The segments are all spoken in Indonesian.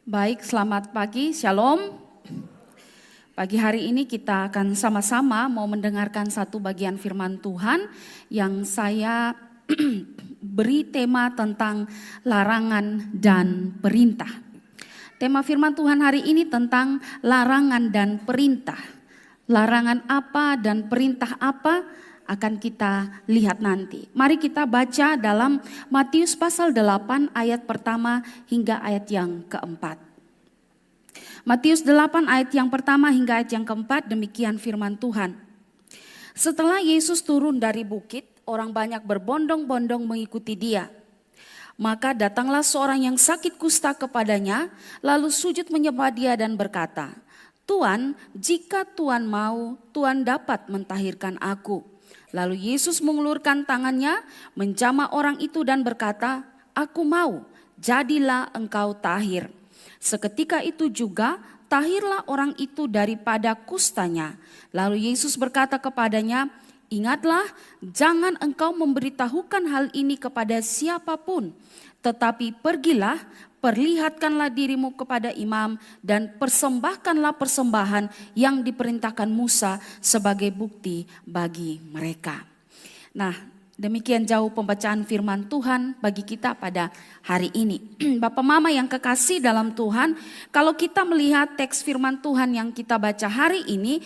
Baik, selamat pagi, shalom. Pagi hari ini kita akan sama-sama mau mendengarkan satu bagian firman Tuhan yang saya beri tema tentang larangan dan perintah. Tema firman Tuhan hari ini tentang larangan dan perintah. Larangan apa dan perintah apa akan kita lihat nanti. Mari kita baca dalam Matius pasal 8 ayat pertama hingga ayat yang keempat. Matius 8 ayat yang pertama hingga ayat yang keempat, demikian firman Tuhan. Setelah Yesus turun dari bukit, orang banyak berbondong-bondong mengikuti dia. Maka datanglah seorang yang sakit kusta kepadanya, lalu sujud menyembah dia dan berkata, "Tuan, jika Tuan mau, Tuan dapat mentahirkan aku." Lalu Yesus mengulurkan tangannya, menjamah orang itu dan berkata, "Aku mau, jadilah engkau tahir." Seketika itu juga tahirlah orang itu daripada kustanya. Lalu Yesus berkata kepadanya, "Ingatlah, jangan engkau memberitahukan hal ini kepada siapapun, tetapi pergilah, perlihatkanlah dirimu kepada imam dan persembahkanlah persembahan yang diperintahkan Musa sebagai bukti bagi mereka." Nah, demikian jauh pembacaan firman Tuhan bagi kita pada hari ini. Bapak Mama yang kekasih dalam Tuhan, kalau kita melihat teks firman Tuhan yang kita baca hari ini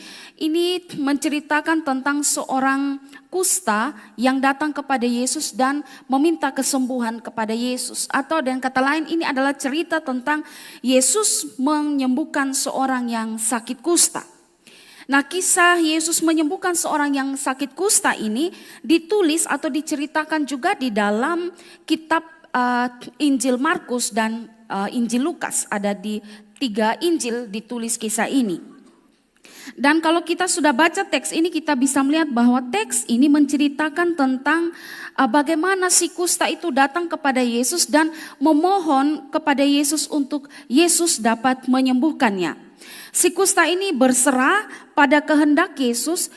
menceritakan tentang seorang kusta yang datang kepada Yesus dan meminta kesembuhan kepada Yesus. Atau dengan kata lain, ini adalah cerita tentang Yesus menyembuhkan seorang yang sakit kusta. Nah, kisah Yesus menyembuhkan seorang yang sakit kusta ini ditulis atau diceritakan juga di dalam kitab Injil Markus dan Injil Lukas. Ada di 3 Injil ditulis kisah ini. Dan kalau kita sudah baca teks ini, kita bisa melihat bahwa teks ini menceritakan tentang bagaimana si kusta itu datang kepada Yesus dan memohon kepada Yesus untuk Yesus dapat menyembuhkannya. Si kusta ini berserah pada kehendak Yesus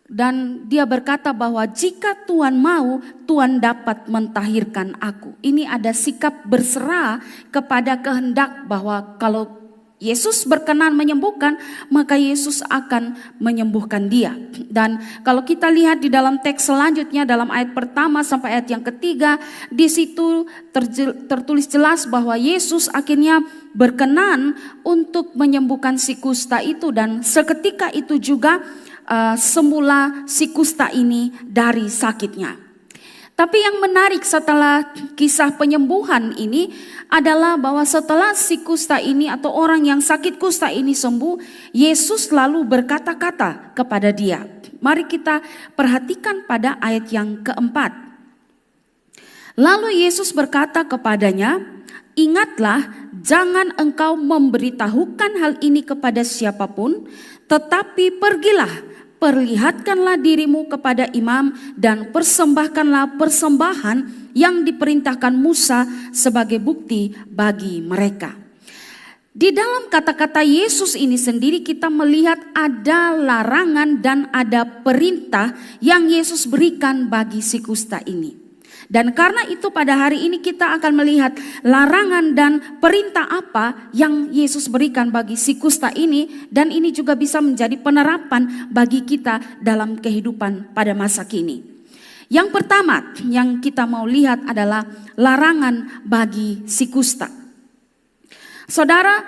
dan dia berkata bahwa jika Tuhan mau, Tuhan dapat mentahirkan aku. Ini ada sikap berserah kepada kehendak bahwa kalau Yesus berkenan menyembuhkan, maka Yesus akan menyembuhkan dia. Dan kalau kita lihat di dalam teks selanjutnya, dalam ayat pertama sampai ayat yang ketiga, di situ tertulis jelas bahwa Yesus akhirnya berkenan untuk menyembuhkan si kusta itu. Dan seketika itu juga semula si kusta ini dari sakitnya. Tapi yang menarik setelah kisah penyembuhan ini adalah bahwa setelah si kusta ini atau orang yang sakit kusta ini sembuh, Yesus lalu berkata-kata kepada dia. Mari kita perhatikan pada ayat yang keempat. Lalu Yesus berkata kepadanya, "Ingatlah, jangan engkau memberitahukan hal ini kepada siapapun, tetapi pergilah, perlihatkanlah dirimu kepada imam dan persembahkanlah persembahan yang diperintahkan Musa sebagai bukti bagi mereka." Di dalam kata-kata Yesus ini sendiri kita melihat ada larangan dan ada perintah yang Yesus berikan bagi si kusta ini. Dan karena itu pada hari ini kita akan melihat larangan dan perintah apa yang Yesus berikan bagi si kusta ini. Dan ini juga bisa menjadi penerapan bagi kita dalam kehidupan pada masa kini. Yang pertama yang kita mau lihat adalah larangan bagi si kusta. Saudara,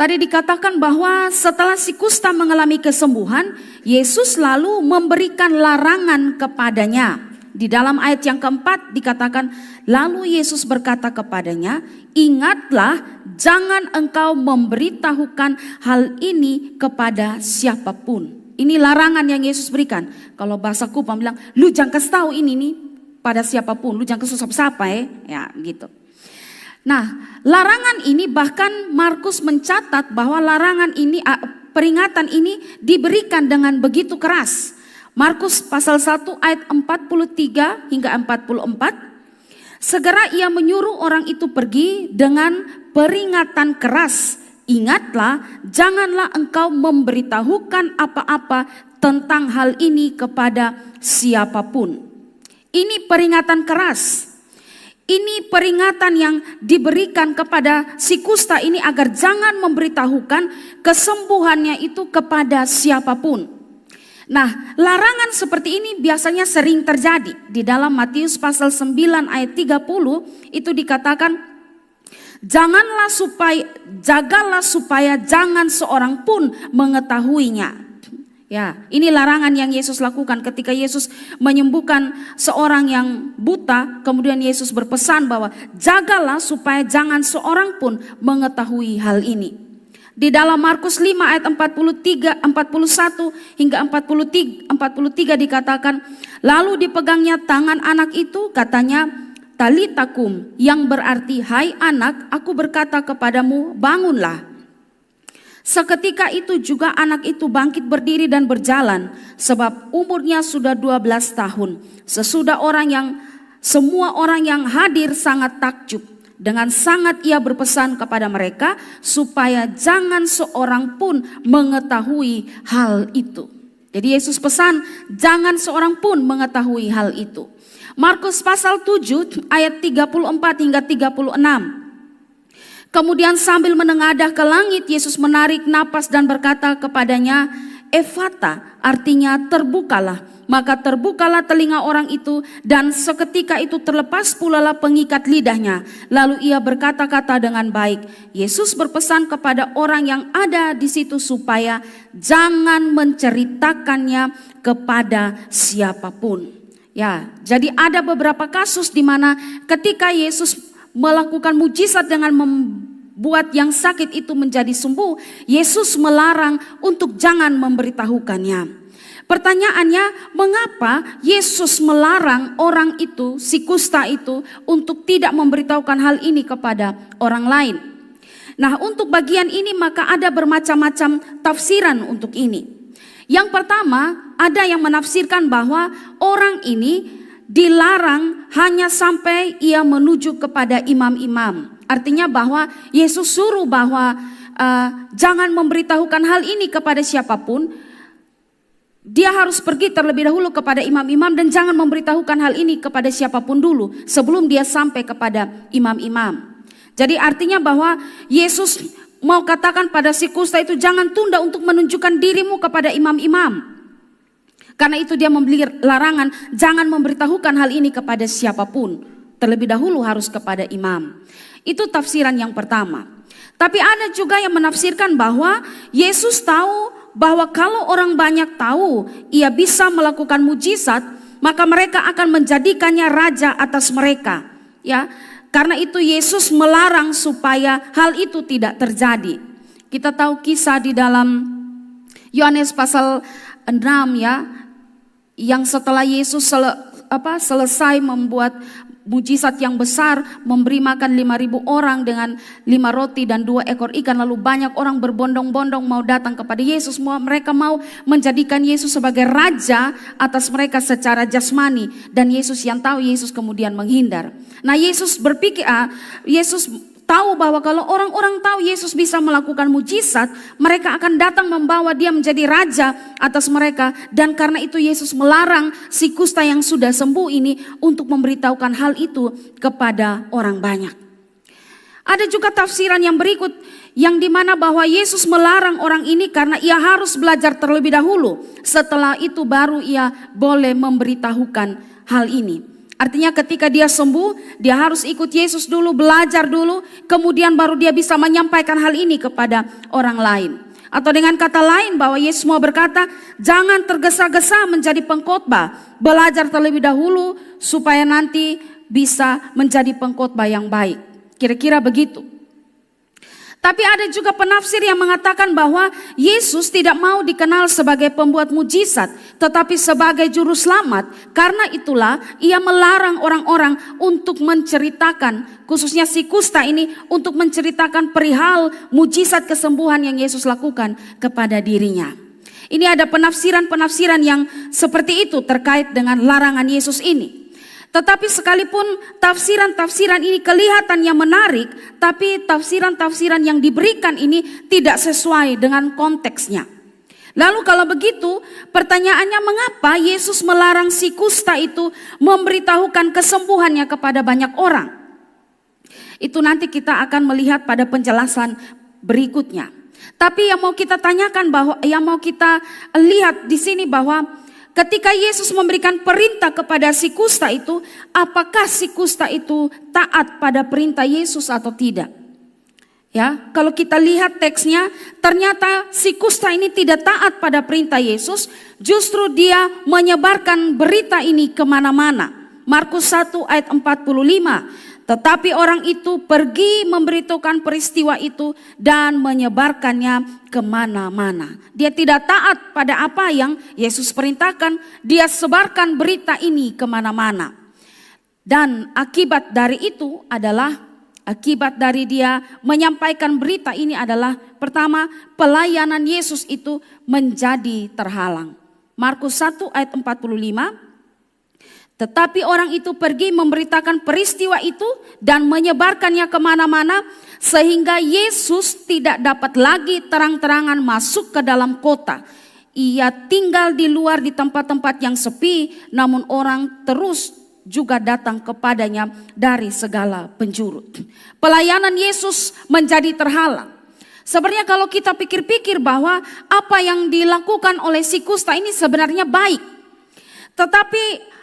tadi dikatakan bahwa setelah si kusta mengalami kesembuhan, Yesus lalu memberikan larangan kepadanya. Di dalam ayat yang keempat dikatakan, lalu Yesus berkata kepadanya, "Ingatlah, jangan engkau memberitahukan hal ini kepada siapapun." Ini larangan yang Yesus berikan. Kalau bahasa Kupang bilang, "Lu jangan kasih tahu ini nih pada siapapun, lu jangan kasih siapa-siapa ya gitu." Nah, larangan ini bahkan Markus mencatat bahwa larangan ini, peringatan ini diberikan dengan begitu keras. Markus pasal 1 ayat 43 hingga 44. Segera ia menyuruh orang itu pergi dengan peringatan keras. "Ingatlah, janganlah engkau memberitahukan apa-apa tentang hal ini kepada siapapun." Ini peringatan keras. Ini peringatan yang diberikan kepada si kusta ini agar jangan memberitahukan kesembuhannya itu kepada siapapun. Nah, larangan seperti ini biasanya sering terjadi. Di dalam Matius pasal 9 ayat 30 itu dikatakan, jagalah supaya jangan seorang pun mengetahuinya. Ya, ini larangan yang Yesus lakukan ketika Yesus menyembuhkan seorang yang buta. Kemudian Yesus berpesan bahwa jagalah supaya jangan seorang pun mengetahui hal ini. Di dalam Markus 5 ayat 41 hingga 43 dikatakan, lalu dipegangnya tangan anak itu, katanya, talitakum, yang berarti, hai anak, aku berkata kepadamu, bangunlah. Seketika itu juga anak itu bangkit berdiri dan berjalan, sebab umurnya sudah 12 tahun. Semua orang yang hadir sangat takjub. Dengan sangat ia berpesan kepada mereka supaya jangan seorang pun mengetahui hal itu. Jadi Yesus pesan jangan seorang pun mengetahui hal itu. Markus pasal 7 ayat 34 hingga 36. Kemudian sambil menengadah ke langit, Yesus menarik napas dan berkata kepadanya, Efata, artinya terbukalah. Maka terbukalah telinga orang itu, dan seketika itu terlepas pulalah pengikat lidahnya. Lalu ia berkata-kata dengan baik. Yesus berpesan kepada orang yang ada di situ supaya jangan menceritakannya kepada siapapun. Ya, jadi ada beberapa kasus di mana ketika Yesus melakukan mujizat dengan membuat yang sakit itu menjadi sembuh, Yesus melarang untuk jangan memberitahukannya. Pertanyaannya, mengapa Yesus melarang orang itu, si kusta itu, untuk tidak memberitahukan hal ini kepada orang lain? Nah, untuk bagian ini maka ada bermacam-macam tafsiran untuk ini. Yang pertama, ada yang menafsirkan bahwa orang ini dilarang hanya sampai ia menuju kepada imam-imam. Artinya bahwa Yesus suruh bahwa jangan memberitahukan hal ini kepada siapapun. Dia harus pergi terlebih dahulu kepada imam-imam dan jangan memberitahukan hal ini kepada siapapun dulu sebelum dia sampai kepada imam-imam. Jadi artinya bahwa Yesus mau katakan pada si kusta itu, jangan tunda untuk menunjukkan dirimu kepada imam-imam. Karena itu dia memberi larangan, jangan memberitahukan hal ini kepada siapapun. Terlebih dahulu harus kepada imam. Itu tafsiran yang pertama. Tapi ada juga yang menafsirkan bahwa Yesus tahu bahwa kalau orang banyak tahu ia bisa melakukan mujizat, maka mereka akan menjadikannya raja atas mereka. Ya, karena itu Yesus melarang supaya hal itu tidak terjadi. Kita tahu kisah di dalam Yohanes pasal 6 ya, yang setelah Yesus selesai membuat mujizat yang besar, memberi makan 5.000 orang dengan 5 roti dan 2 ekor ikan, lalu banyak orang berbondong-bondong mau datang kepada Yesus. Mereka mau menjadikan Yesus sebagai raja atas mereka secara jasmani, dan Yesus yang tahu, Yesus kemudian menghindar. Nah, Yesus berpikir, Yesus tahu bahwa kalau orang-orang tahu Yesus bisa melakukan mujizat, mereka akan datang membawa dia menjadi raja atas mereka. Dan karena itu Yesus melarang si kusta yang sudah sembuh ini untuk memberitahukan hal itu kepada orang banyak. Ada juga tafsiran yang berikut, yang dimana bahwa Yesus melarang orang ini karena ia harus belajar terlebih dahulu. Setelah itu baru ia boleh memberitahukan hal ini. Artinya ketika dia sembuh, dia harus ikut Yesus dulu, belajar dulu, kemudian baru dia bisa menyampaikan hal ini kepada orang lain. Atau dengan kata lain bahwa Yesus mau berkata, jangan tergesa-gesa menjadi pengkhotbah, belajar terlebih dahulu supaya nanti bisa menjadi pengkhotbah yang baik. Kira-kira begitu. Tapi ada juga penafsir yang mengatakan bahwa Yesus tidak mau dikenal sebagai pembuat mujizat, tetapi sebagai juru selamat. Karena itulah ia melarang orang-orang untuk menceritakan, khususnya si kusta ini, untuk menceritakan perihal mujizat kesembuhan yang Yesus lakukan kepada dirinya. Ini ada penafsiran-penafsiran yang seperti itu terkait dengan larangan Yesus ini. Tetapi sekalipun tafsiran-tafsiran ini kelihatannya menarik, tapi tafsiran-tafsiran yang diberikan ini tidak sesuai dengan konteksnya. Lalu kalau begitu, pertanyaannya mengapa Yesus melarang si kusta itu memberitahukan kesembuhannya kepada banyak orang? Itu nanti kita akan melihat pada penjelasan berikutnya. Tapi yang mau kita tanyakan bahwa yang mau kita lihat di sini bahwa ketika Yesus memberikan perintah kepada si kusta itu, apakah si kusta itu taat pada perintah Yesus atau tidak? Ya, kalau kita lihat teksnya, ternyata si kusta ini tidak taat pada perintah Yesus, justru dia menyebarkan berita ini kemana-mana. Markus 1 ayat 45, tetapi orang itu pergi memberitahukan peristiwa itu dan menyebarkannya kemana-mana. Dia tidak taat pada apa yang Yesus perintahkan, dia sebarkan berita ini kemana-mana. Dan akibat dari dia menyampaikan berita ini adalah pertama, pelayanan Yesus itu menjadi terhalang. Markus 1 ayat 45, tetapi orang itu pergi memberitakan peristiwa itu dan menyebarkannya kemana-mana sehingga Yesus tidak dapat lagi terang-terangan masuk ke dalam kota. Ia tinggal di luar di tempat-tempat yang sepi, namun orang terus juga datang kepadanya dari segala penjuru. Pelayanan Yesus menjadi terhalang. Sebenarnya kalau kita pikir-pikir bahwa apa yang dilakukan oleh si kusta ini sebenarnya baik. Tetapi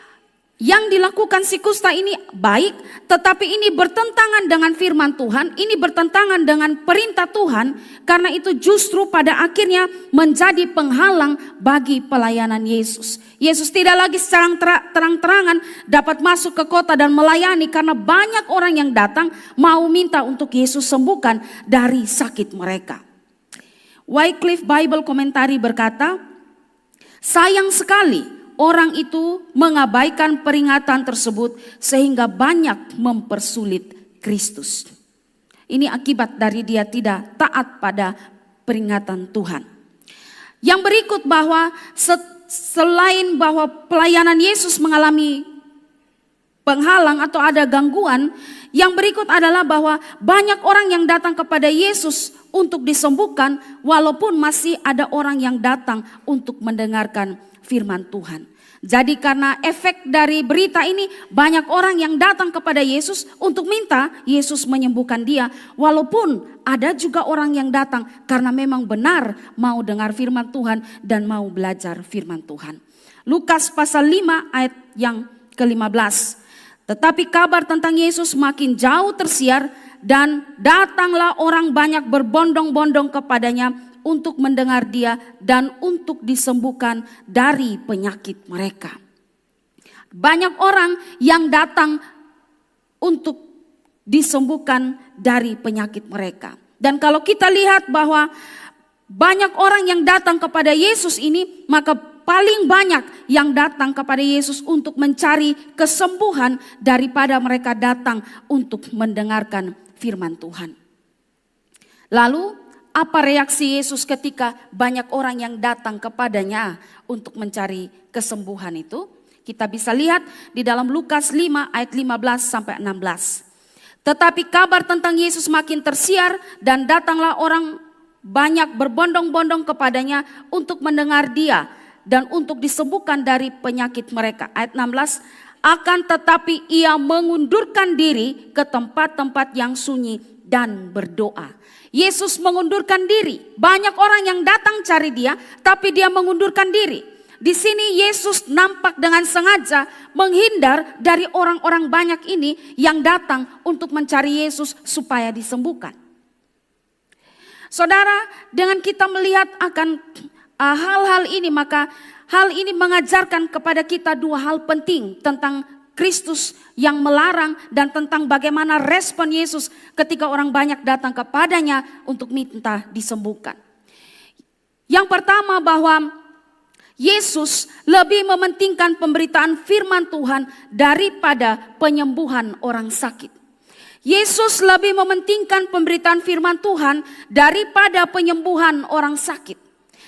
yang dilakukan si kusta ini baik, tetapi ini bertentangan dengan firman Tuhan, ini bertentangan dengan perintah Tuhan, karena itu justru pada akhirnya menjadi penghalang bagi pelayanan Yesus. Yesus tidak lagi secara terang-terangan dapat masuk ke kota dan melayani karena banyak orang yang datang mau minta untuk Yesus sembuhkan dari sakit mereka. Wycliffe Bible Commentary berkata, sayang sekali orang itu mengabaikan peringatan tersebut sehingga banyak mempersulit Kristus. Ini akibat dari dia tidak taat pada peringatan Tuhan. Yang berikut bahwa selain bahwa pelayanan Yesus mengalami penghalang atau ada gangguan, yang berikut adalah bahwa banyak orang yang datang kepada Yesus untuk disembuhkan walaupun masih ada orang yang datang untuk mendengarkan firman Tuhan. Jadi karena efek dari berita ini banyak orang yang datang kepada Yesus untuk minta Yesus menyembuhkan dia. Walaupun ada juga orang yang datang karena memang benar mau dengar firman Tuhan dan mau belajar firman Tuhan. Lukas pasal 5 ayat yang ke-15. Tetapi kabar tentang Yesus makin jauh tersiar dan datanglah orang banyak berbondong-bondong kepadanya untuk mendengar dia dan untuk disembuhkan dari penyakit mereka. Banyak orang yang datang untuk disembuhkan dari penyakit mereka. Dan kalau kita lihat bahwa banyak orang yang datang kepada Yesus ini, maka paling banyak yang datang kepada Yesus untuk mencari kesembuhan daripada mereka datang untuk mendengarkan firman Tuhan. Lalu apa reaksi Yesus ketika banyak orang yang datang kepadanya untuk mencari kesembuhan itu? Kita bisa lihat di dalam Lukas 5 ayat 15 sampai 16. Tetapi kabar tentang Yesus makin tersiar dan datanglah orang banyak berbondong-bondong kepadanya untuk mendengar dia dan untuk disembuhkan dari penyakit mereka. Ayat 16, akan tetapi ia mengundurkan diri ke tempat-tempat yang sunyi dan berdoa. Yesus mengundurkan diri. Banyak orang yang datang cari dia, tapi dia mengundurkan diri. Di sini Yesus nampak dengan sengaja menghindar dari orang-orang banyak ini yang datang untuk mencari Yesus supaya disembuhkan. Saudara, dengan kita melihat akan hal-hal ini, maka hal ini mengajarkan kepada kita dua hal penting tentang Kristus yang melarang dan tentang bagaimana respon Yesus ketika orang banyak datang kepadanya untuk minta disembuhkan. Yang pertama bahwa Yesus lebih mementingkan pemberitaan firman Tuhan daripada penyembuhan orang sakit. Yesus lebih mementingkan pemberitaan firman Tuhan daripada penyembuhan orang sakit.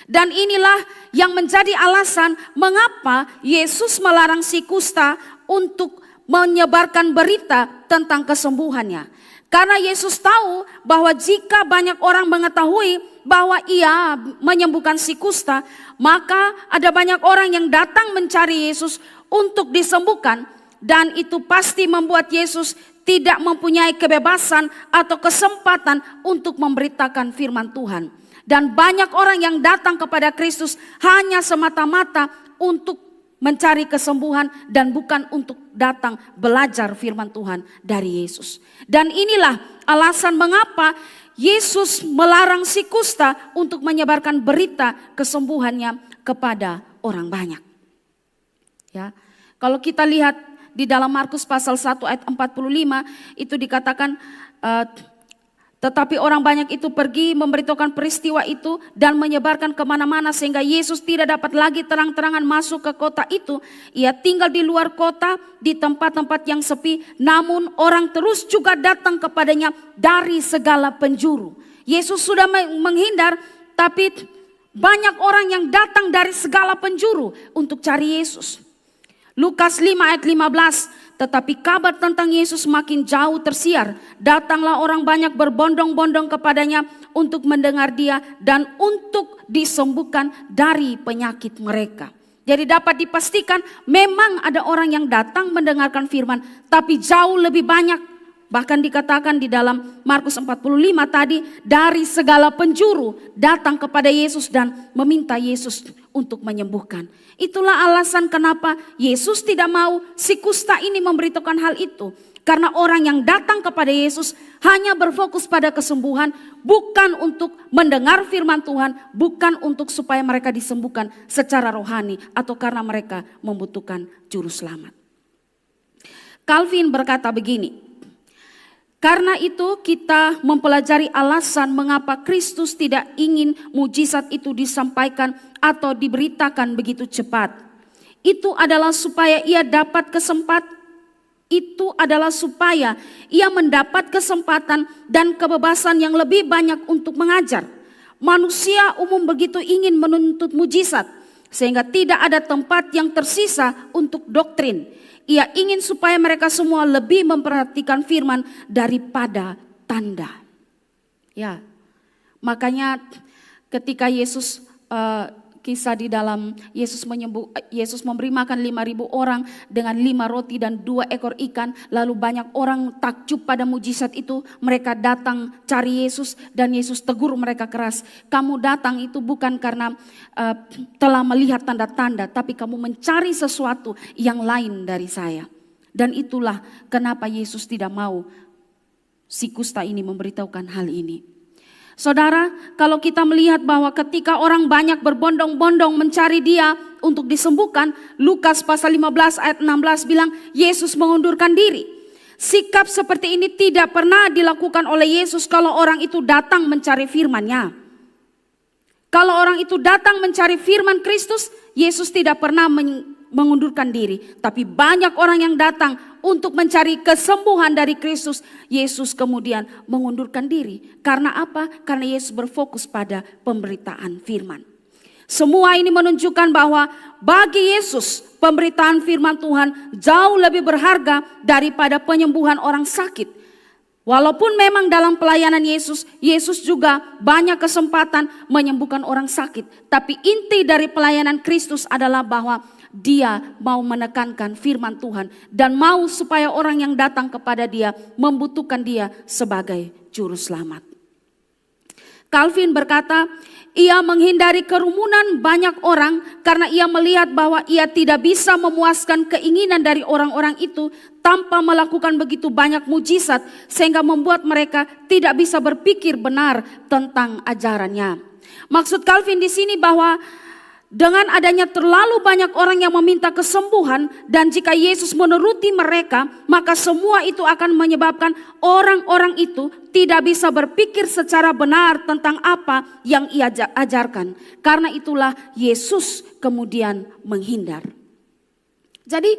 Dan inilah yang menjadi alasan mengapa Yesus melarang si kusta untuk menyebarkan berita tentang kesembuhannya. Karena Yesus tahu bahwa jika banyak orang mengetahui bahwa ia menyembuhkan si kusta, maka ada banyak orang yang datang mencari Yesus untuk disembuhkan. Dan itu pasti membuat Yesus tidak mempunyai kebebasan atau kesempatan untuk memberitakan firman Tuhan. Dan banyak orang yang datang kepada Kristus hanya semata-mata untuk mencari kesembuhan dan bukan untuk datang belajar firman Tuhan dari Yesus. Dan inilah alasan mengapa Yesus melarang si kusta untuk menyebarkan berita kesembuhannya kepada orang banyak. Ya, kalau kita lihat di dalam Markus pasal 1 ayat 45 itu dikatakan tetapi orang banyak itu pergi memberitakan peristiwa itu dan menyebarkan kemana-mana sehingga Yesus tidak dapat lagi terang-terangan masuk ke kota itu. Ia tinggal di luar kota di tempat-tempat yang sepi, namun orang terus juga datang kepadanya dari segala penjuru. Yesus sudah menghindar, tapi banyak orang yang datang dari segala penjuru untuk cari Yesus. Lukas 5 ayat 15, tetapi kabar tentang Yesus makin jauh tersiar. Datanglah orang banyak berbondong-bondong kepadanya untuk mendengar dia dan untuk disembuhkan dari penyakit mereka. Jadi dapat dipastikan memang ada orang yang datang mendengarkan firman, tapi jauh lebih banyak. Bahkan dikatakan di dalam Markus 45 tadi, dari segala penjuru datang kepada Yesus dan meminta Yesus untuk menyembuhkan. Itulah alasan kenapa Yesus tidak mau si kusta ini memberitakan hal itu. Karena orang yang datang kepada Yesus hanya berfokus pada kesembuhan, bukan untuk mendengar firman Tuhan, bukan untuk supaya mereka disembuhkan secara rohani atau karena mereka membutuhkan juru selamat. Calvin berkata begini, karena itu kita mempelajari alasan mengapa Kristus tidak ingin mujizat itu disampaikan atau diberitakan begitu cepat. Itu adalah supaya ia mendapat kesempatan dan kebebasan yang lebih banyak untuk mengajar. Manusia umum begitu ingin menuntut mujizat sehingga tidak ada tempat yang tersisa untuk doktrin. Ia ingin supaya mereka semua lebih memperhatikan firman daripada tanda. Ya, makanya ketika Yesus kisah di dalam Yesus memberi makan 5.000 orang dengan 5 roti dan 2 ekor ikan. Lalu banyak orang takjub pada mujizat itu. Mereka datang cari Yesus dan Yesus tegur mereka keras. Kamu datang itu bukan karena telah melihat tanda-tanda, tapi kamu mencari sesuatu yang lain dari saya. Dan itulah kenapa Yesus tidak mau si kusta ini memberitahukan hal ini. Saudara, kalau kita melihat bahwa ketika orang banyak berbondong-bondong mencari dia untuk disembuhkan, Lukas pasal 15 ayat 16 bilang Yesus mengundurkan diri. Sikap seperti ini tidak pernah dilakukan oleh Yesus kalau orang itu datang mencari firman-Nya. Kalau orang itu datang mencari firman Kristus, Yesus tidak pernah mengundurkan diri. Tapi banyak orang yang datang untuk mencari kesembuhan dari Kristus, Yesus kemudian mengundurkan diri. Karena apa? Karena Yesus berfokus pada pemberitaan firman. Semua ini menunjukkan bahwa bagi Yesus pemberitaan firman Tuhan jauh lebih berharga daripada penyembuhan orang sakit. Walaupun memang dalam pelayanan Yesus juga banyak kesempatan menyembuhkan orang sakit. Tapi inti dari pelayanan Kristus adalah bahwa dia mau menekankan firman Tuhan dan mau supaya orang yang datang kepada dia membutuhkan dia sebagai juru selamat. Calvin berkata, ia menghindari kerumunan banyak orang karena ia melihat bahwa ia tidak bisa memuaskan keinginan dari orang-orang itu tanpa melakukan begitu banyak mujizat sehingga membuat mereka tidak bisa berpikir benar tentang ajarannya. Maksud Calvin di sini bahwa dengan adanya terlalu banyak orang yang meminta kesembuhan dan jika Yesus menuruti mereka, maka semua itu akan menyebabkan orang-orang itu tidak bisa berpikir secara benar tentang apa yang ia ajarkan. Karena itulah Yesus kemudian menghindar. Jadi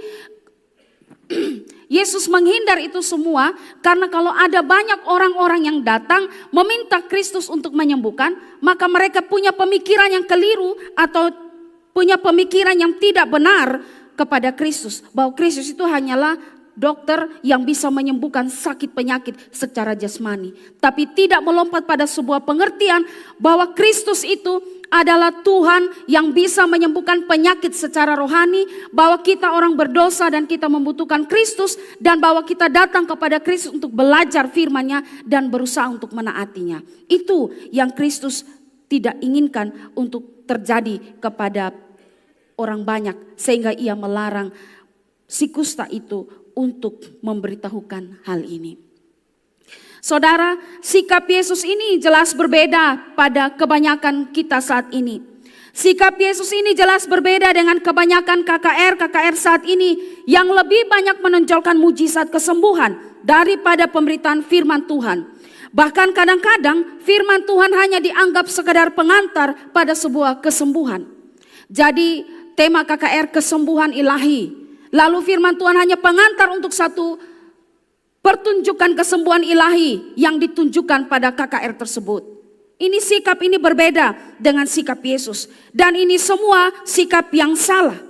Yesus menghindar itu semua karena kalau ada banyak orang-orang yang datang meminta Kristus untuk menyembuhkan, maka mereka punya pemikiran yang keliru atau punya pemikiran yang tidak benar kepada Kristus. Bahwa Kristus itu hanyalah dokter yang bisa menyembuhkan sakit penyakit secara jasmani. Tapi tidak melompat pada sebuah pengertian bahwa Kristus itu adalah Tuhan yang bisa menyembuhkan penyakit secara rohani, bahwa kita orang berdosa dan kita membutuhkan Kristus, dan bahwa kita datang kepada Kristus untuk belajar firman-Nya dan berusaha untuk menaatinya. Itu yang Kristus tidak inginkan untuk terjadi kepada orang banyak, sehingga ia melarang si kusta itu untuk memberitahukan hal ini. Saudara, sikap Yesus ini jelas berbeda pada kebanyakan kita saat ini. Sikap Yesus ini jelas berbeda dengan kebanyakan KKR saat ini yang lebih banyak menonjolkan mujizat kesembuhan daripada pemberitaan firman Tuhan. Bahkan kadang-kadang firman Tuhan hanya dianggap sekedar pengantar pada sebuah kesembuhan. Jadi tema KKR kesembuhan ilahi. Lalu firman Tuhan hanya pengantar untuk satu pertunjukan kesembuhan ilahi yang ditunjukkan pada KKR tersebut. Ini sikap ini berbeda dengan sikap Yesus. Dan ini semua sikap yang salah.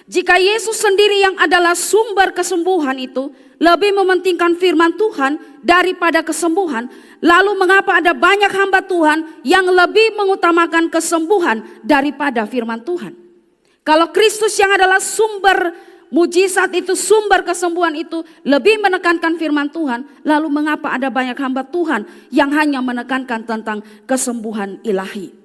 Jika Yesus sendiri yang adalah sumber kesembuhan itu lebih mementingkan firman Tuhan daripada kesembuhan, lalu mengapa ada banyak hamba Tuhan yang lebih mengutamakan kesembuhan daripada firman Tuhan? Kalau Kristus yang adalah sumber mujizat itu, sumber kesembuhan itu lebih menekankan firman Tuhan, lalu mengapa ada banyak hamba Tuhan yang hanya menekankan tentang kesembuhan ilahi?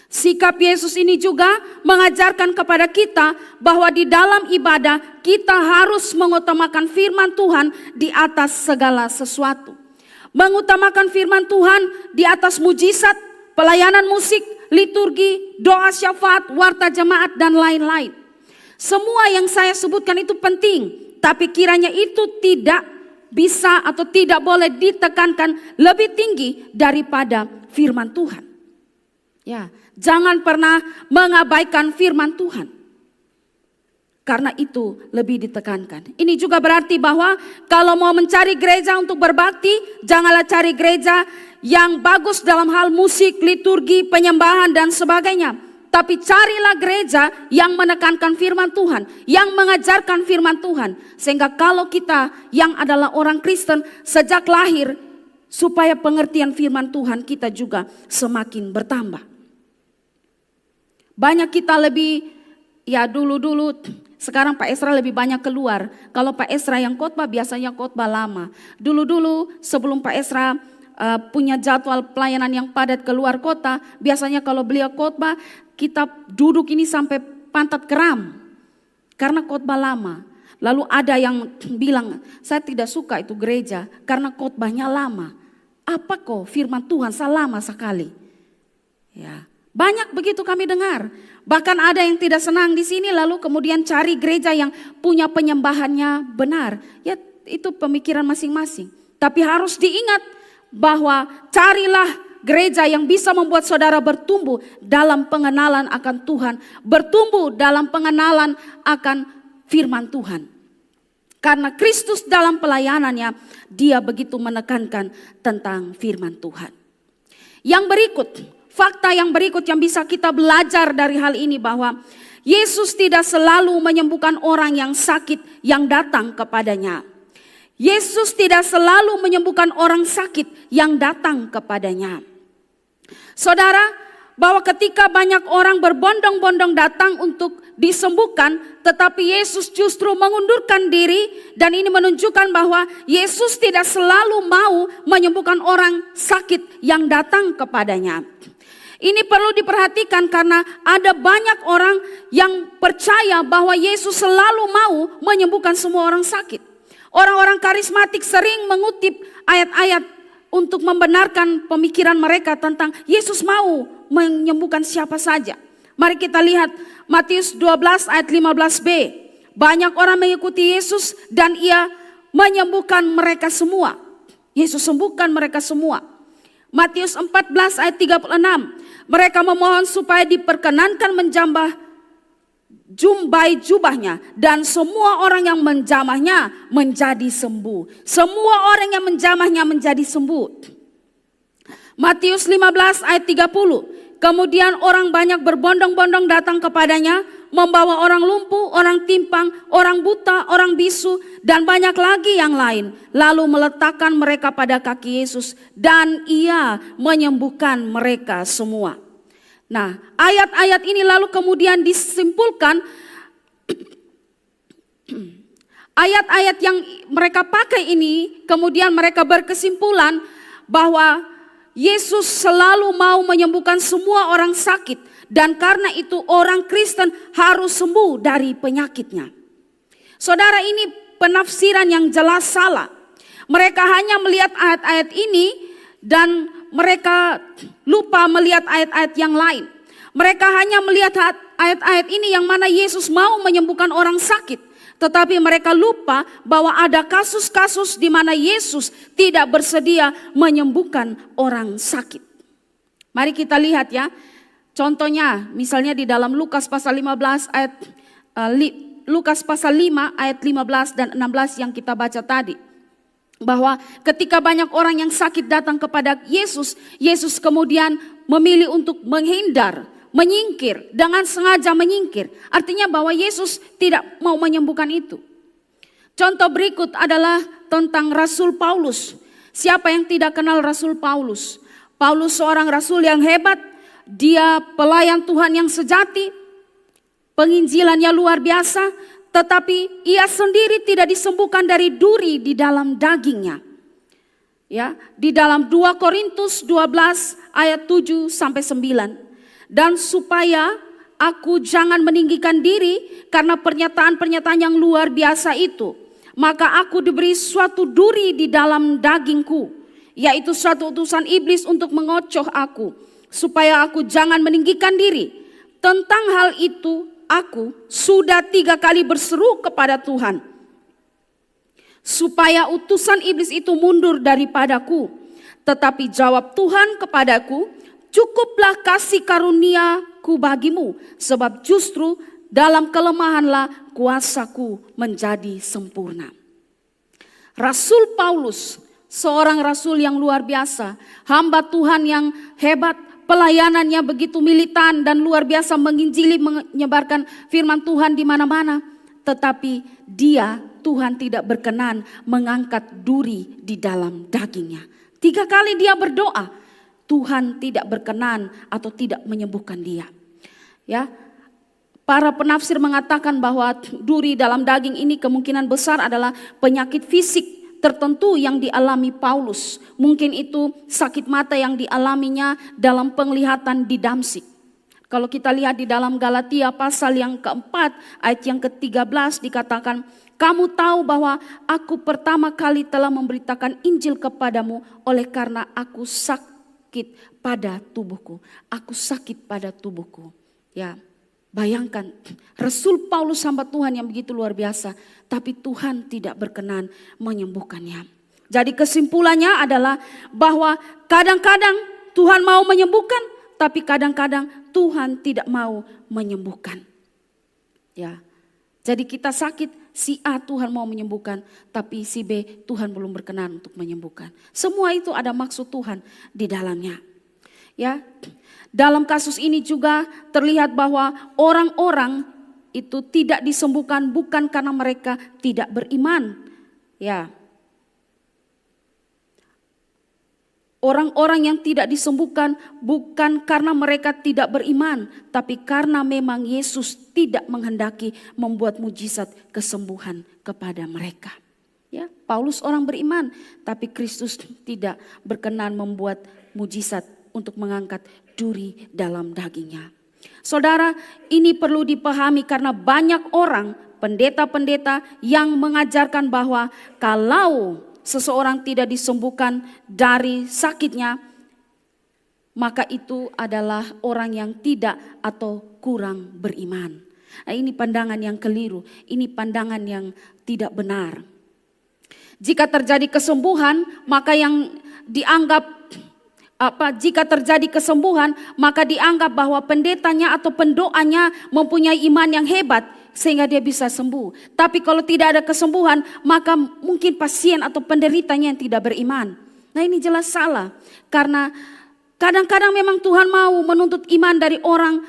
Sikap Yesus ini juga mengajarkan kepada kita bahwa di dalam ibadah kita harus mengutamakan firman Tuhan di atas segala sesuatu. Mengutamakan firman Tuhan di atas mujizat, pelayanan musik, liturgi, doa syafaat, warta jemaat, dan lain-lain. Semua yang saya sebutkan itu penting, tapi kiranya itu tidak bisa atau tidak boleh ditekankan lebih tinggi daripada firman Tuhan. Ya, jangan pernah mengabaikan firman Tuhan, karena itu lebih ditekankan. Ini juga berarti bahwa kalau mau mencari gereja untuk berbakti, janganlah cari gereja yang bagus dalam hal musik, liturgi, penyembahan, dan sebagainya. Tapi carilah gereja yang menekankan firman Tuhan, yang mengajarkan firman Tuhan. Sehingga kalau kita yang adalah orang Kristen sejak lahir, supaya pengertian firman Tuhan kita juga semakin bertambah. Banyak kita lebih, ya dulu-dulu, sekarang Pak Esra lebih banyak keluar. Kalau Pak Esra yang khotbah biasanya khotbah lama. Dulu-dulu sebelum Pak Esra punya jadwal pelayanan yang padat keluar kota, biasanya kalau beliau khotbah, kita duduk ini sampai pantat kram karena khotbah lama. Lalu ada yang bilang, saya tidak suka itu gereja karena khotbahnya lama. Apa kok firman Tuhan lama sekali? Ya, banyak begitu kami dengar. Bahkan ada yang tidak senang di sini lalu kemudian cari gereja yang punya penyembahannya benar. Ya, itu pemikiran masing-masing. Tapi harus diingat bahwa carilah gereja yang bisa membuat saudara bertumbuh dalam pengenalan akan Tuhan, bertumbuh dalam pengenalan akan firman Tuhan. Karena Kristus dalam pelayanannya, dia begitu menekankan tentang firman Tuhan. Yang berikut, fakta yang berikut yang bisa kita belajar dari hal ini bahwa Yesus tidak selalu menyembuhkan orang yang sakit yang datang kepadanya. Yesus tidak selalu menyembuhkan orang sakit yang datang kepadanya. Saudara, bahwa ketika banyak orang berbondong-bondong datang untuk disembuhkan, tetapi Yesus justru mengundurkan diri, dan ini menunjukkan bahwa Yesus tidak selalu mau menyembuhkan orang sakit yang datang kepadanya. Ini perlu diperhatikan karena ada banyak orang yang percaya bahwa Yesus selalu mau menyembuhkan semua orang sakit. Orang-orang karismatik sering mengutip ayat-ayat untuk membenarkan pemikiran mereka tentang Yesus mau menyembuhkan siapa saja. Mari kita lihat Matius 12 ayat 15b. Banyak orang mengikuti Yesus dan ia menyembuhkan mereka semua. Yesus sembuhkan mereka semua. Matius 14 ayat 36. Mereka memohon supaya diperkenankan menjamah jumbai jubahnya, dan semua orang yang menjamahnya menjadi sembuh. Semua orang yang menjamahnya menjadi sembuh. Matius 15 ayat 30. Kemudian orang banyak berbondong-bondong datang kepadanya, membawa orang lumpuh, orang timpang, orang buta, orang bisu, dan banyak lagi yang lain. Lalu meletakkan mereka pada kaki Yesus dan Ia menyembuhkan mereka semua. Nah, ayat-ayat ini lalu kemudian disimpulkan, ayat-ayat yang mereka pakai ini kemudian mereka berkesimpulan bahwa Yesus selalu mau menyembuhkan semua orang sakit. Dan karena itu orang Kristen harus sembuh dari penyakitnya. Saudara, ini penafsiran yang jelas salah. Mereka hanya melihat ayat-ayat ini dan mereka lupa melihat ayat-ayat yang lain. Mereka hanya melihat ayat-ayat ini yang mana Yesus mau menyembuhkan orang sakit. Tetapi mereka lupa bahwa ada kasus-kasus di mana Yesus tidak bersedia menyembuhkan orang sakit. Mari kita lihat ya. Contohnya misalnya di dalam Lukas pasal 15 ayat Lukas pasal 5 ayat 15 dan 16 yang kita baca tadi. Bahwa ketika banyak orang yang sakit datang kepada Yesus, Yesus kemudian memilih untuk menghindar, menyingkir, dengan sengaja menyingkir. Artinya bahwa Yesus tidak mau menyembuhkan itu. Contoh berikut adalah tentang Rasul Paulus. Siapa yang tidak kenal Rasul Paulus? Paulus seorang rasul yang hebat. Dia pelayan Tuhan yang sejati, penginjilannya luar biasa, tetapi ia sendiri tidak disembuhkan dari duri di dalam dagingnya. Ya, di dalam 2 Korintus 12 ayat 7 sampai 9. Dan supaya aku jangan meninggikan diri karena pernyataan-pernyataan yang luar biasa itu, maka aku diberi suatu duri di dalam dagingku, yaitu suatu utusan iblis untuk mengocoh aku. Supaya aku jangan meninggikan diri. Tentang hal itu aku sudah 3 kali berseru kepada Tuhan, supaya utusan iblis itu mundur daripadaku. Tetapi jawab Tuhan kepadaku, cukuplah kasih karuniaku bagimu, sebab justru dalam kelemahanlah kuasaku menjadi sempurna. Rasul Paulus, seorang rasul yang luar biasa, hamba Tuhan yang hebat, pelayanannya begitu militan dan luar biasa, menginjili, menyebarkan firman Tuhan di mana-mana. Tetapi Tuhan tidak berkenan mengangkat duri di dalam dagingnya. 3 kali dia berdoa, Tuhan tidak berkenan atau tidak menyembuhkan dia. Ya, para penafsir mengatakan bahwa duri dalam daging ini kemungkinan besar adalah penyakit fisik tertentu yang dialami Paulus. Mungkin itu sakit mata yang dialaminya dalam penglihatan di Damsik. Kalau kita lihat di dalam Galatia pasal yang keempat ayat yang ke-13 dikatakan, kamu tahu bahwa aku pertama kali telah memberitakan Injil kepadamu oleh karena aku sakit pada tubuhku. Aku sakit pada tubuhku. Ya, bayangkan Rasul Paulus hamba Tuhan yang begitu luar biasa, tapi Tuhan tidak berkenan menyembuhkannya. Jadi kesimpulannya adalah bahwa kadang-kadang Tuhan mau menyembuhkan, tapi kadang-kadang Tuhan tidak mau menyembuhkan. Ya, jadi kita sakit, si A Tuhan mau menyembuhkan, tapi si B Tuhan belum berkenan untuk menyembuhkan. Semua itu ada maksud Tuhan di dalamnya. Ya, dalam kasus ini juga terlihat bahwa orang-orang itu tidak disembuhkan bukan karena mereka tidak beriman. Ya. Orang-orang yang tidak disembuhkan bukan karena mereka tidak beriman, tapi karena memang Yesus tidak menghendaki membuat mujizat kesembuhan kepada mereka. Ya, Paulus orang beriman, tapi Kristus tidak berkenan membuat mujizat untuk mengangkat duri dalam dagingnya. Saudara, ini perlu dipahami karena banyak orang, pendeta-pendeta yang mengajarkan bahwa kalau seseorang tidak disembuhkan dari sakitnya, maka itu adalah orang yang tidak atau kurang beriman. Nah, ini pandangan yang keliru, ini pandangan yang tidak benar. Jika terjadi kesembuhan, maka yang dianggap jika terjadi kesembuhan, maka dianggap bahwa pendetanya atau pendoanya mempunyai iman yang hebat sehingga dia bisa sembuh. Tapi kalau tidak ada kesembuhan, maka mungkin pasien atau penderitanya yang tidak beriman. Nah, ini jelas salah. Karena kadang-kadang memang Tuhan mau menuntut iman dari orang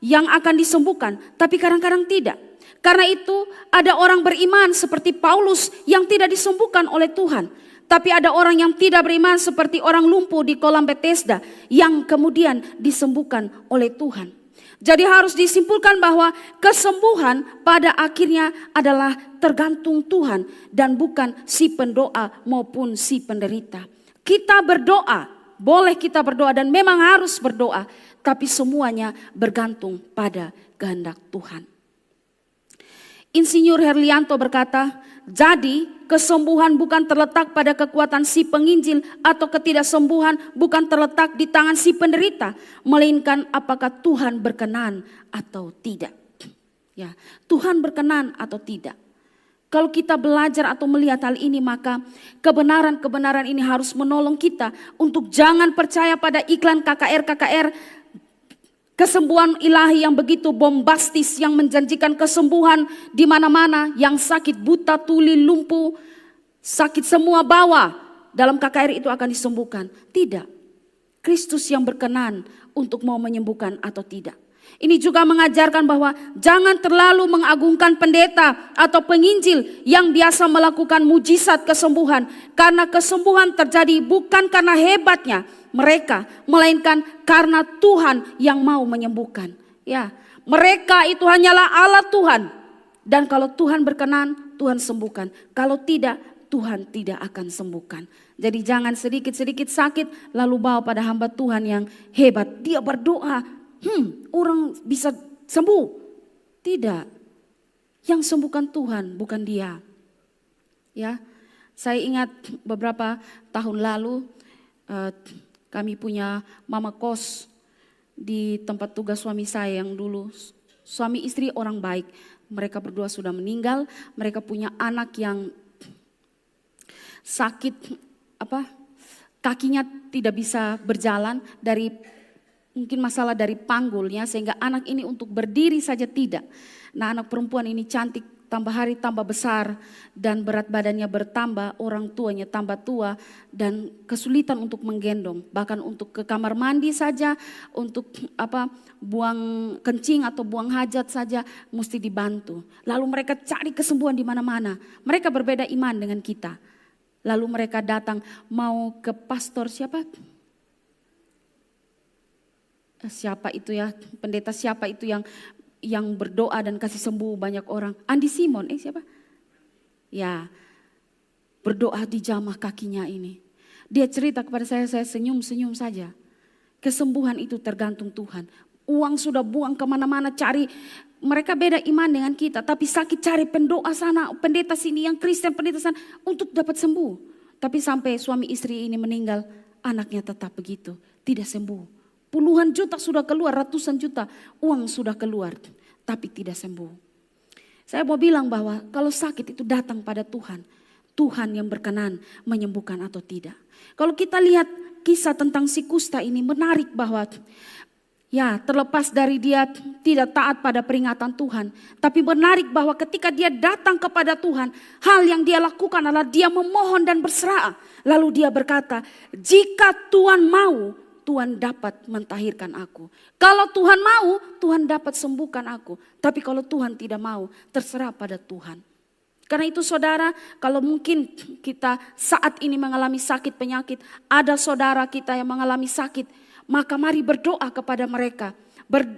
yang akan disembuhkan, tapi kadang-kadang tidak. Karena itu ada orang beriman seperti Paulus yang tidak disembuhkan oleh Tuhan. Tapi ada orang yang tidak beriman seperti orang lumpuh di kolam Bethesda yang kemudian disembuhkan oleh Tuhan. Jadi harus disimpulkan bahwa kesembuhan pada akhirnya adalah tergantung Tuhan dan bukan si pendoa maupun si penderita. Kita berdoa, boleh kita berdoa dan memang harus berdoa, tapi semuanya bergantung pada kehendak Tuhan. Insinyur Herlianto berkata, jadi kesembuhan bukan terletak pada kekuatan si penginjil atau ketidaksembuhan bukan terletak di tangan si penderita, melainkan apakah Tuhan berkenan atau tidak. Ya, Tuhan berkenan atau tidak. Kalau kita belajar atau melihat hal ini, maka kebenaran-kebenaran ini harus menolong kita untuk jangan percaya pada iklan KKR kesembuhan ilahi yang begitu bombastis, yang menjanjikan kesembuhan di mana-mana, yang sakit buta, tuli, lumpuh, sakit semua bawa dalam KKR itu akan disembuhkan. Tidak. Kristus yang berkenan untuk mau menyembuhkan atau tidak. Ini juga mengajarkan bahwa jangan terlalu mengagungkan pendeta atau penginjil yang biasa melakukan mujizat kesembuhan, karena kesembuhan terjadi bukan karena hebatnya mereka, melainkan karena Tuhan yang mau menyembuhkan. Ya, mereka itu hanyalah alat Tuhan. Dan kalau Tuhan berkenan, Tuhan sembuhkan. Kalau tidak, Tuhan tidak akan sembuhkan. Jadi jangan sedikit-sedikit sakit lalu bawa pada hamba Tuhan yang hebat. Dia berdoa, orang bisa sembuh. Tidak. Yang sembuhkan Tuhan, bukan dia. Ya, saya ingat beberapa tahun lalu kami punya mama kos di tempat tugas suami saya yang dulu suami istri orang baik. Mereka berdua sudah meninggal. Mereka punya anak yang sakit kakinya tidak bisa berjalan dari mungkin masalah dari panggulnya, sehingga anak ini untuk berdiri saja tidak. Nah, anak perempuan ini cantik, tambah hari tambah besar dan berat badannya bertambah, orang tuanya tambah tua dan kesulitan untuk menggendong, bahkan untuk ke kamar mandi saja, untuk buang kencing atau buang hajat saja mesti dibantu. Lalu mereka cari kesembuhan di mana-mana. Mereka berbeda iman dengan kita. Lalu mereka datang mau ke pastor siapa itu ya, pendeta siapa itu yang berdoa dan kasih sembuh banyak orang. Andi Simon, siapa? Ya, berdoa di jamah kakinya ini. Dia cerita kepada saya senyum-senyum saja. Kesembuhan itu tergantung Tuhan. Uang sudah buang kemana-mana cari. Mereka beda iman dengan kita. Tapi sakit cari pendoa sana, pendeta sini, yang Kristen pendeta sana untuk dapat sembuh. Tapi sampai suami istri ini meninggal, anaknya tetap begitu, tidak sembuh. Puluhan juta sudah keluar, ratusan juta uang sudah keluar, tapi tidak sembuh. Saya mau bilang bahwa kalau sakit itu datang pada Tuhan, Tuhan yang berkenan menyembuhkan atau tidak. Kalau kita lihat kisah tentang si kusta ini menarik bahwa ya terlepas dari dia tidak taat pada peringatan Tuhan, tapi menarik bahwa ketika dia datang kepada Tuhan, hal yang dia lakukan adalah dia memohon dan berserah. Lalu dia berkata, jika Tuhan mau, Tuhan dapat mentahirkan aku. Kalau Tuhan mau, Tuhan dapat sembuhkan aku. Tapi kalau Tuhan tidak mau, terserah pada Tuhan. Karena itu saudara, kalau mungkin kita saat ini mengalami sakit penyakit, ada saudara kita yang mengalami sakit, maka mari berdoa kepada mereka.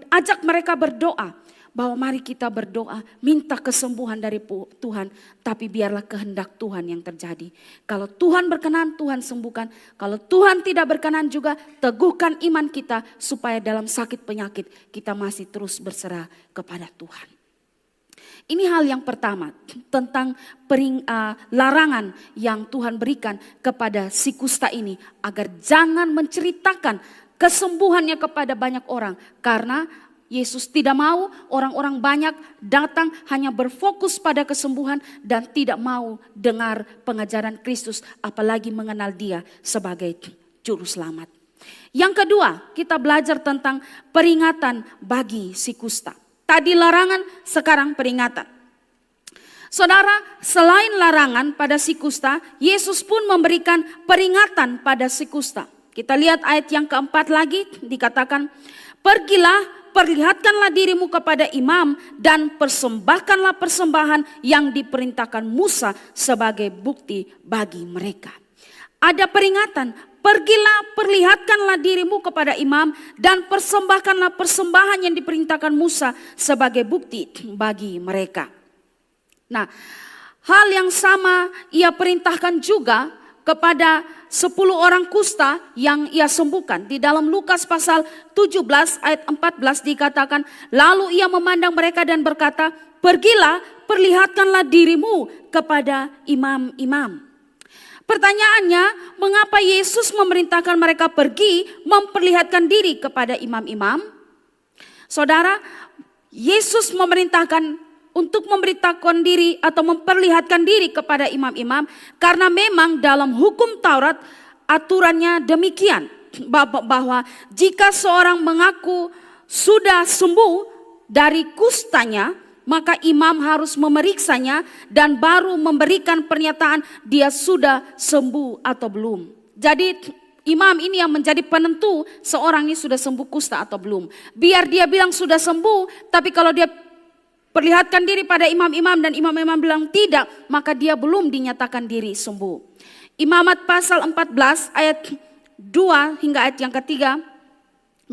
Ajak mereka berdoa. Bahwa mari kita berdoa, minta kesembuhan dari Tuhan, tapi biarlah kehendak Tuhan yang terjadi. Kalau Tuhan berkenan, Tuhan sembuhkan. Kalau Tuhan tidak berkenan juga, teguhkan iman kita supaya dalam sakit penyakit kita masih terus berserah kepada Tuhan. Ini hal yang pertama tentang larangan yang Tuhan berikan kepada si kusta ini, agar jangan menceritakan kesembuhannya kepada banyak orang, karena Yesus tidak mau orang-orang banyak datang hanya berfokus pada kesembuhan dan tidak mau dengar pengajaran Kristus, apalagi mengenal Dia sebagai juru selamat. Yang kedua, kita belajar tentang peringatan bagi si kusta. Tadi larangan, sekarang peringatan. Saudara, selain larangan pada si kusta, Yesus pun memberikan peringatan pada si kusta. Kita lihat ayat yang keempat lagi, dikatakan, pergilah, perlihatkanlah dirimu kepada imam dan persembahkanlah persembahan yang diperintahkan Musa sebagai bukti bagi mereka. Ada peringatan, pergilah perlihatkanlah dirimu kepada imam dan persembahkanlah persembahan yang diperintahkan Musa sebagai bukti bagi mereka. Nah, hal yang sama ia perintahkan juga kepada 10 orang kusta yang ia sembuhkan. Di dalam Lukas pasal 17 ayat 14 dikatakan, lalu ia memandang mereka dan berkata, pergilah perlihatkanlah dirimu kepada imam-imam. Pertanyaannya, mengapa Yesus memerintahkan mereka pergi memperlihatkan diri kepada imam-imam? Saudara, Yesus memerintahkan untuk memberitakan diri atau memperlihatkan diri kepada imam-imam karena memang dalam hukum Taurat aturannya demikian, bahwa jika seorang mengaku sudah sembuh dari kustanya, maka imam harus memeriksanya dan baru memberikan pernyataan dia sudah sembuh atau belum. Jadi imam ini yang menjadi penentu seorang ini sudah sembuh kusta atau belum. Biar dia bilang sudah sembuh, tapi kalau dia perlihatkan diri pada imam-imam dan imam-imam bilang tidak, maka dia belum dinyatakan diri sembuh. Imamat pasal 14 ayat 2 hingga ayat yang ketiga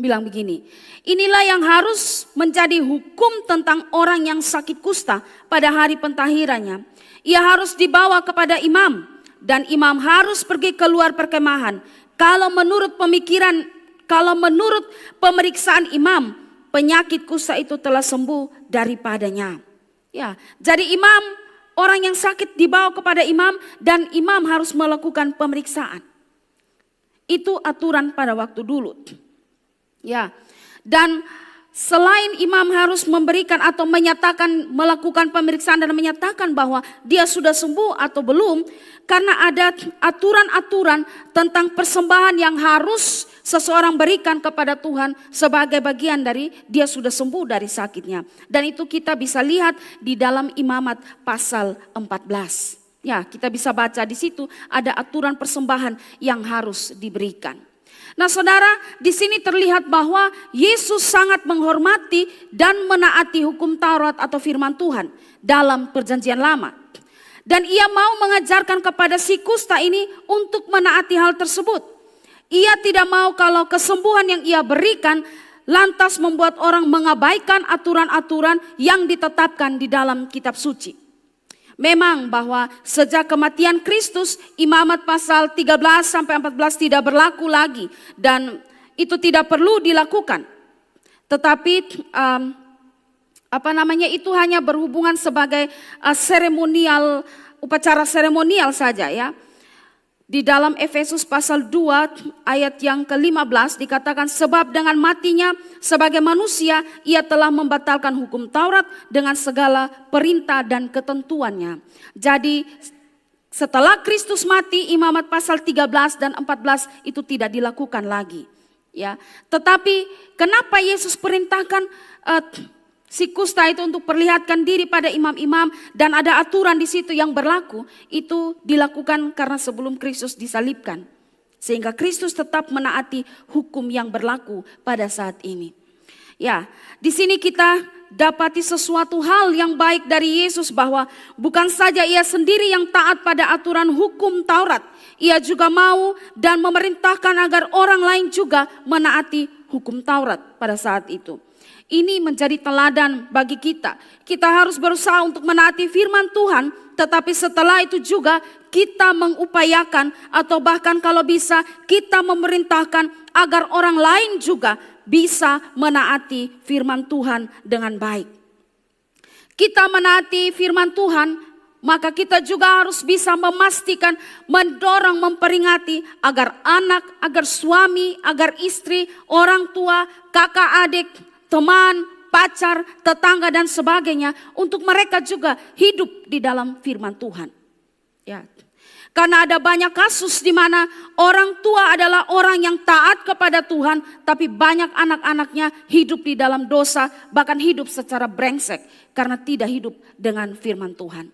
bilang begini. Inilah yang harus menjadi hukum tentang orang yang sakit kusta pada hari pentahirannya. Ia harus dibawa kepada imam dan imam harus pergi keluar perkemahan. Kalau menurut pemeriksaan imam, penyakit kusta itu telah sembuh daripadanya. Ya, jadi imam, orang yang sakit dibawa kepada imam dan imam harus melakukan pemeriksaan. Itu aturan pada waktu dulu. Ya, dan selain imam harus memberikan atau melakukan pemeriksaan dan menyatakan bahwa dia sudah sembuh atau belum, karena ada aturan-aturan tentang persembahan yang harus seseorang berikan kepada Tuhan sebagai bagian dari dia sudah sembuh dari sakitnya. Dan itu kita bisa lihat di dalam Imamat pasal 14. Ya, kita bisa baca di situ ada aturan persembahan yang harus diberikan. Nah, saudara, di sini terlihat bahwa Yesus sangat menghormati dan menaati hukum Taurat atau firman Tuhan dalam Perjanjian Lama. Dan ia mau mengajarkan kepada si kusta ini untuk menaati hal tersebut. Ia tidak mau kalau kesembuhan yang ia berikan lantas membuat orang mengabaikan aturan-aturan yang ditetapkan di dalam kitab suci. Memang bahwa sejak kematian Kristus, Imamat pasal 13 sampai 14 tidak berlaku lagi dan itu tidak perlu dilakukan. Tetapi itu hanya berhubungan sebagai seremonial, upacara seremonial saja ya. Di dalam Efesus pasal 2 ayat yang ke-15 dikatakan, sebab dengan matinya sebagai manusia ia telah membatalkan hukum Taurat dengan segala perintah dan ketentuannya. Jadi setelah Kristus mati, Imamat pasal 13 dan 14 itu tidak dilakukan lagi. Ya, tetapi kenapa Yesus perintahkan si kusta itu untuk perlihatkan diri pada imam-imam dan ada aturan di situ yang berlaku, itu dilakukan karena sebelum Kristus disalibkan. Sehingga Kristus tetap menaati hukum yang berlaku pada saat ini. Ya, di sini kita dapati sesuatu hal yang baik dari Yesus bahwa bukan saja ia sendiri yang taat pada aturan hukum Taurat, ia juga mau dan memerintahkan agar orang lain juga menaati hukum Taurat pada saat itu. Ini menjadi teladan bagi kita. Kita harus berusaha untuk menaati firman Tuhan, tetapi setelah itu juga kita mengupayakan atau bahkan kalau bisa kita memerintahkan agar orang lain juga bisa menaati firman Tuhan dengan baik. Kita menaati firman Tuhan, maka kita juga harus bisa memastikan, mendorong, memperingati agar anak, agar suami, agar istri, orang tua, kakak adik, teman, pacar, tetangga dan sebagainya untuk mereka juga hidup di dalam firman Tuhan. Ya. Karena ada banyak kasus di mana orang tua adalah orang yang taat kepada Tuhan, tapi banyak anak-anaknya hidup di dalam dosa, bahkan hidup secara brengsek karena tidak hidup dengan firman Tuhan.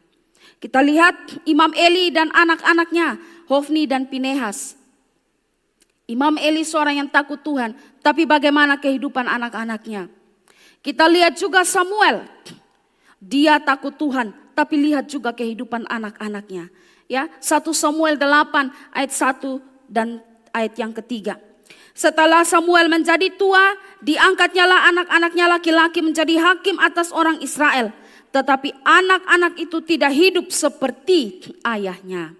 Kita lihat Imam Eli dan anak-anaknya, Hofni dan Pinehas. Imam Eli seorang yang takut Tuhan, tapi bagaimana kehidupan anak-anaknya? Kita lihat juga Samuel. Dia takut Tuhan, tapi lihat juga kehidupan anak-anaknya. Ya, 1 Samuel 8 ayat 1 dan ayat yang ketiga. Setelah Samuel menjadi tua, diangkatnya lah anak-anaknya laki-laki menjadi hakim atas orang Israel. Tetapi anak-anak itu tidak hidup seperti ayahnya.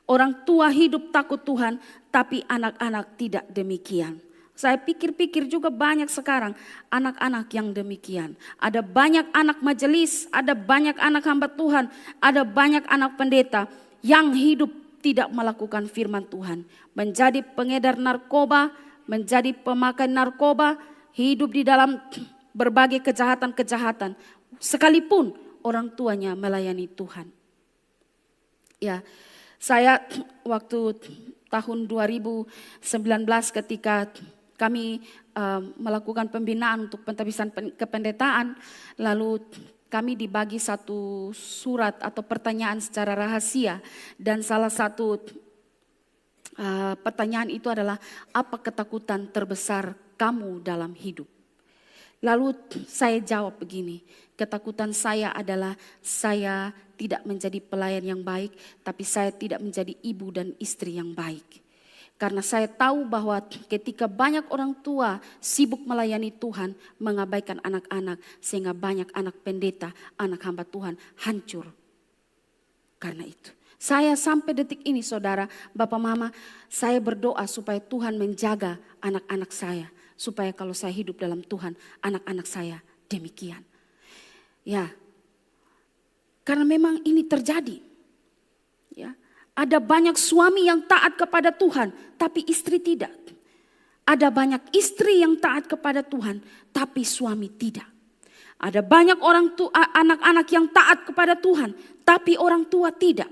Orang tua hidup takut Tuhan, tapi anak-anak tidak demikian. Saya pikir-pikir juga banyak sekarang anak-anak yang demikian. Ada banyak anak majelis, ada banyak anak hamba Tuhan, ada banyak anak pendeta yang hidup tidak melakukan firman Tuhan. Menjadi pengedar narkoba, menjadi pemakai narkoba, hidup di dalam berbagai kejahatan-kejahatan. Sekalipun orang tuanya melayani Tuhan. Ya, saya waktu tahun 2019 ketika kami melakukan pembinaan untuk pentabisan kependetaan, lalu kami dibagi satu surat atau pertanyaan secara rahasia, dan salah satu pertanyaan itu adalah, apa ketakutan terbesar kamu dalam hidup? Lalu saya jawab begini, ketakutan saya adalah saya tidak menjadi pelayan yang baik, tapi saya tidak menjadi ibu dan istri yang baik. Karena saya tahu bahwa ketika banyak orang tua sibuk melayani Tuhan, mengabaikan anak-anak, sehingga banyak anak pendeta, anak hamba Tuhan hancur. Karena itu, saya sampai detik ini saudara, Bapak Mama, saya berdoa supaya Tuhan menjaga anak-anak saya. Supaya kalau saya hidup dalam Tuhan, anak-anak saya demikian. Ya, karena memang ini terjadi. Ya, ada banyak suami yang taat kepada Tuhan, tapi istri tidak. Ada banyak istri yang taat kepada Tuhan, tapi suami tidak. Ada banyak anak-anak yang taat kepada Tuhan, tapi orang tua tidak.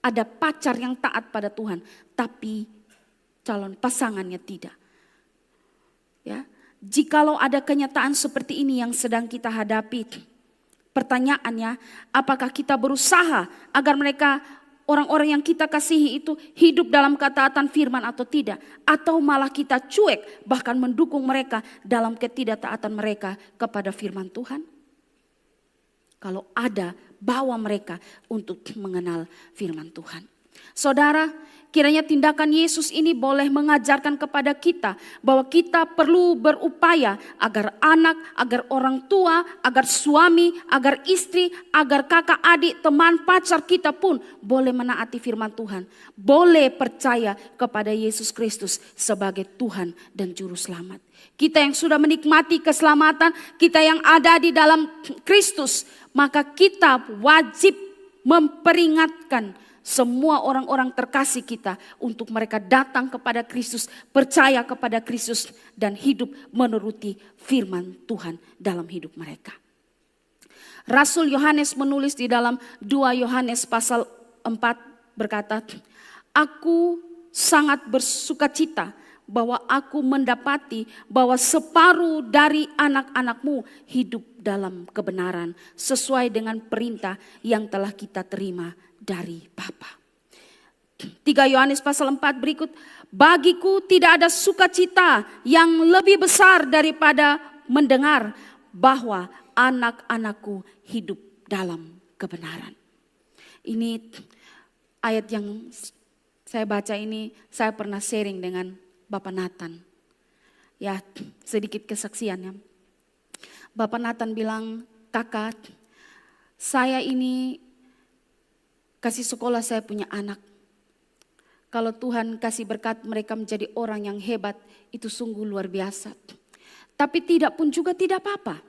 Ada pacar yang taat pada Tuhan, tapi calon pasangannya tidak. Ya, jikalau ada kenyataan seperti ini yang sedang kita hadapi, pertanyaannya, apakah kita berusaha agar mereka, orang-orang yang kita kasihi itu hidup dalam ketaatan firman atau tidak? Atau malah kita cuek, bahkan mendukung mereka dalam ketidaktaatan mereka kepada firman Tuhan? Kalau ada, bawa mereka untuk mengenal firman Tuhan. Saudara, kiranya tindakan Yesus ini boleh mengajarkan kepada kita bahwa kita perlu berupaya agar anak, agar orang tua, agar suami, agar istri, agar kakak, adik, teman, pacar kita pun boleh menaati firman Tuhan. Boleh percaya kepada Yesus Kristus sebagai Tuhan dan Juru Selamat. Kita yang sudah menikmati keselamatan, kita yang ada di dalam Kristus, maka kita wajib memperingatkan semua orang-orang terkasih kita untuk mereka datang kepada Kristus, percaya kepada Kristus dan hidup menuruti firman Tuhan dalam hidup mereka. Rasul Yohanes menulis di dalam 2 Yohanes pasal 4 berkata, aku sangat bersukacita bahwa aku mendapati bahwa separuh dari anak-anakmu hidup dalam kebenaran sesuai dengan perintah yang telah kita terima dari Bapa. 3 Yohanes pasal 4 berikut, bagiku tidak ada sukacita yang lebih besar daripada mendengar bahwa anak-anakku hidup dalam kebenaran. Ini ayat yang saya baca ini, saya pernah sharing dengan Bapak Nathan. Ya, sedikit kesaksiannya. Bapak Nathan bilang, kakak, saya ini kasih sekolah saya punya anak. Kalau Tuhan kasih berkat mereka menjadi orang yang hebat, itu sungguh luar biasa. Tapi tidak pun juga tidak apa-apa.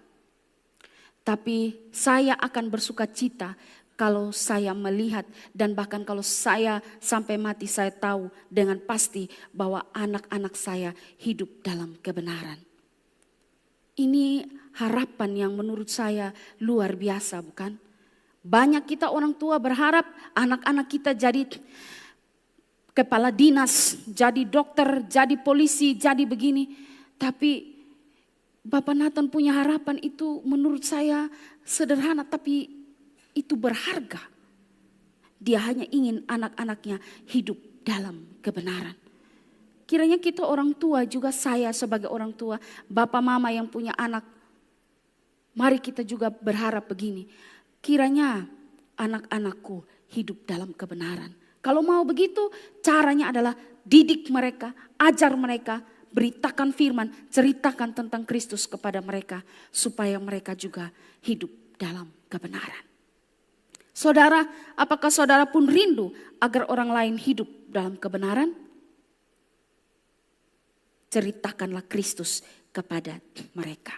Tapi saya akan bersuka cita kalau saya melihat dan bahkan kalau saya sampai mati saya tahu dengan pasti bahwa anak-anak saya hidup dalam kebenaran. Ini harapan yang menurut saya luar biasa, bukan? Banyak kita orang tua berharap anak-anak kita jadi kepala dinas, jadi dokter, jadi polisi, jadi begini. Tapi Bapak Nathan punya harapan itu menurut saya sederhana tapi itu berharga. Dia hanya ingin anak-anaknya hidup dalam kebenaran. Kiranya kita orang tua juga, saya sebagai orang tua, bapak mama yang punya anak, Mari kita juga berharap begini, kiranya anak-anakku hidup dalam kebenaran. Kalau mau begitu, caranya adalah didik mereka, ajar mereka, beritakan firman, ceritakan tentang Kristus kepada mereka, supaya mereka juga hidup dalam kebenaran. Saudara, apakah saudara pun rindu agar orang lain hidup dalam kebenaran? Ceritakanlah Kristus kepada mereka.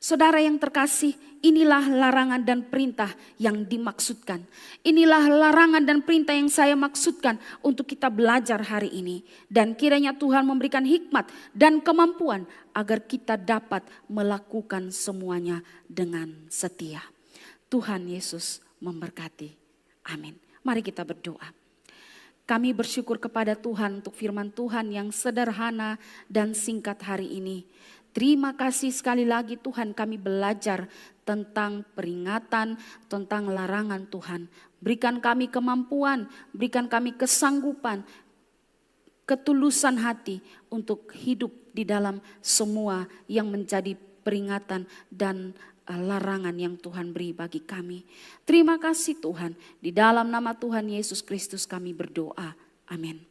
Saudara yang terkasih, inilah larangan dan perintah yang dimaksudkan. Inilah larangan dan perintah yang saya maksudkan untuk kita belajar hari ini. Dan kiranya Tuhan memberikan hikmat dan kemampuan agar kita dapat melakukan semuanya dengan setia. Tuhan Yesus memberkati. Amin. Mari kita berdoa. Kami bersyukur kepada Tuhan untuk firman Tuhan yang sederhana dan singkat hari ini. Terima kasih sekali lagi Tuhan, kami belajar tentang peringatan, tentang larangan Tuhan. Berikan kami kemampuan, berikan kami kesanggupan, ketulusan hati untuk hidup di dalam semua yang menjadi peringatan dan larangan yang Tuhan beri bagi kami. Terima kasih Tuhan, di dalam nama Tuhan Yesus Kristus kami berdoa. Amin.